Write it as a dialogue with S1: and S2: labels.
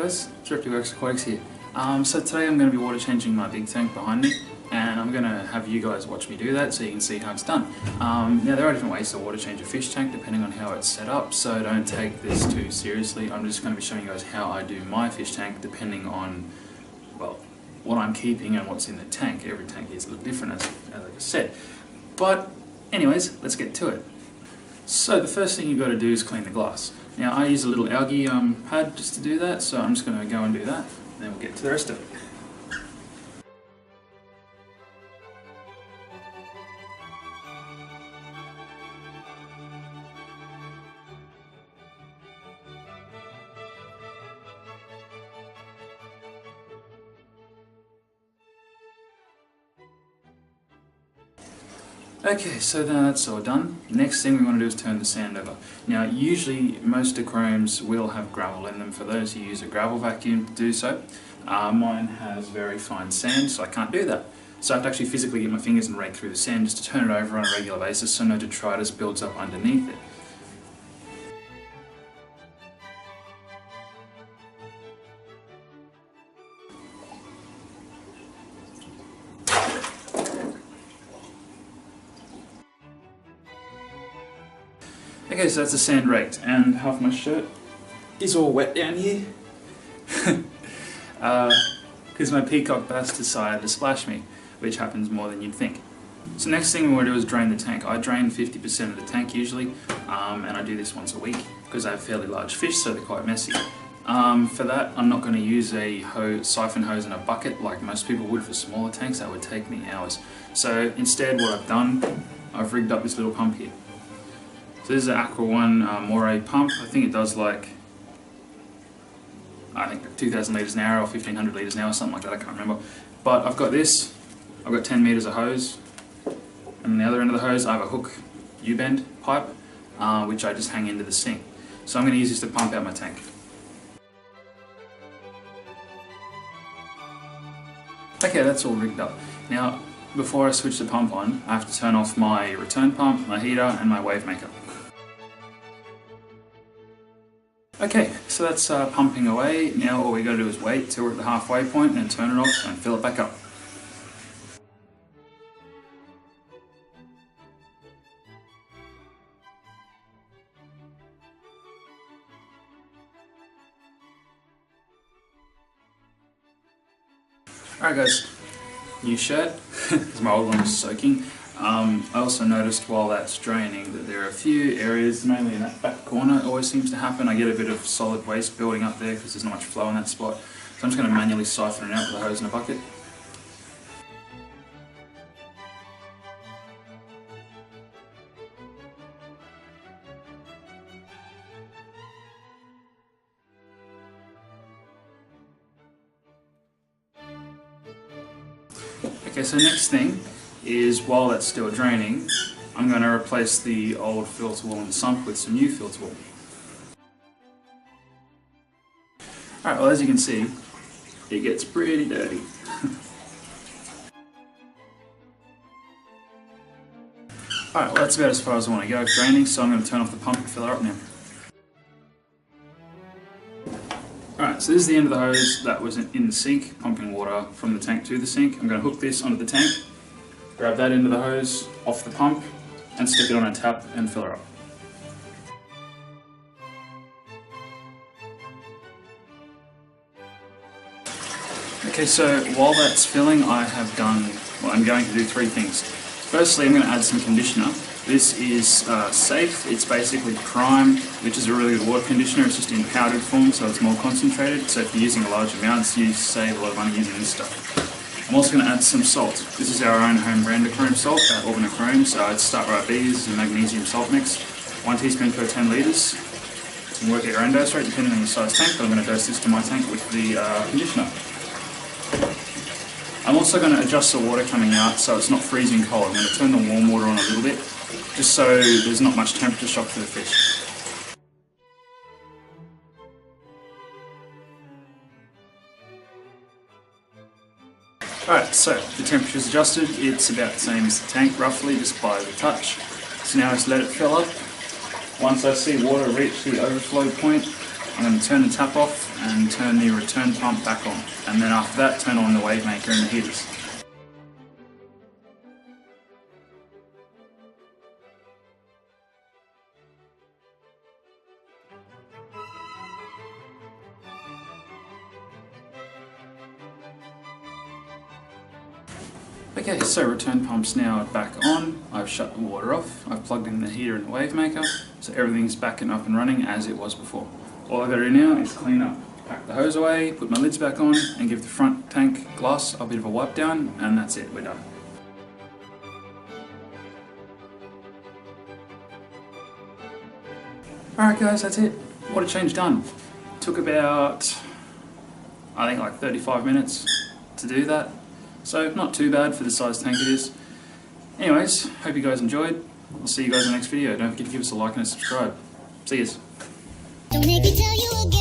S1: guys, Works Aquatics here. So today I'm going to be water changing my big tank behind me, and I'm going to have you guys watch me do that so you can see how it's done. Now there are different ways to water change a fish tank depending on how it's set up, so don't take this too seriously. I'm just going to be showing you guys how I do my fish tank depending on, well, what I'm keeping and what's in the tank. Every tank is a little different as I just said. But anyways, let's get to it. So the first thing you've got to do is clean the glass. Now I use a little algae pad just to do that, so I'm just going to go and do that, and then we'll get to the rest of it. Okay, so that's all done. Next thing we want to do is turn the sand over. Now usually most aquariums will have gravel in them for those who use a gravel vacuum to do so. Mine has very fine sand, so I can't do that. So I have to actually physically get my fingers and rake through the sand just to turn it over on a regular basis so no detritus builds up underneath it. Okay, so that's the sand raked, and half my shirt is all wet down here because my peacock bass decided to splash me, which happens more than you'd think. So next thing we want to do is drain the tank. I drain 50% of the tank usually, and I do this once a week because I have fairly large fish, so they're quite messy. For that, I'm not going to use a siphon hose and a bucket like most people would for smaller tanks. That would take me hours. So instead what I've done, I've rigged up this little pump here. So this is an Aquarium Moray pump. I think it does like, 2,000 litres an hour or 1,500 litres an hour, something like that, I can't remember. But I've got this, I've got 10 metres of hose, and on the other end of the hose I have a hook U-bend pipe, which I just hang into the sink. So I'm going to use this to pump out my tank. Okay, that's all rigged up. Now, before I switch the pump on, I have to turn off my return pump, my heater, and my wave maker. Okay, so that's pumping away. Now all we got to do is wait till we're at the halfway point and turn it off and fill it back up. Alright guys, new shirt, because my old one was soaking. I also noticed while that's draining that there are a few areas, mainly in that back corner, it always seems to happen. I get a bit of solid waste building up there because there's not much flow in that spot. So I'm just going to manually siphon it out with a hose and a bucket. Okay, so next thing is, while that's still draining, I'm going to replace the old filter wall in the sump with some new filter wall. Alright, well as you can see, it gets pretty dirty. Alright, well that's about as far as I want to go draining, so I'm going to turn off the pump and fill her up now. Alright, so this is the end of the hose that was in the sink, pumping water from the tank to the sink. I'm going to hook this onto the tank, grab that end of the hose off the pump, and stick it on a tap and fill her up. Okay, so while that's filling, I'm going to do three things. Firstly, I'm going to add some conditioner. This is safe. It's basically Prime, which is a really good water conditioner. It's just in powdered form, so it's more concentrated. So if you're using a large amount, you save a lot of money using this stuff. I'm also going to add some salt. This is our own home brand aquarium salt, Auburn Aquarium, so I'd start right there. This is a magnesium salt mix. 1 teaspoon per 10 litres. You can work at your own dose rate depending on your size tank, but I'm going to dose this to my tank with the conditioner. I'm also going to adjust the water coming out so it's not freezing cold. I'm going to turn the warm water on a little bit, just so there's not much temperature shock for the fish. Alright, so the temperature is adjusted. It's about the same as the tank roughly, just by the touch. So now just let it fill up. Once I see water reach the overflow point, I'm going to turn the tap off and turn the return pump back on, and then after that turn on the wave maker and the heaters. Okay, so return pump's now back on. I've shut the water off. I've plugged in the heater and the wave maker, so everything's back and up and running as it was before. All I've got to do now is clean up, pack the hose away, put my lids back on, and give the front tank glass a bit of a wipe down, and that's it, we're done. Alright guys, that's it. Water change done. Took about, I think like 35 minutes to do that. So not too bad for the size tank it is. Anyways, hope you guys enjoyed. I'll see you guys in the next video. Don't forget to give us a like and a subscribe. See yous.
S2: Don't make me tell you again.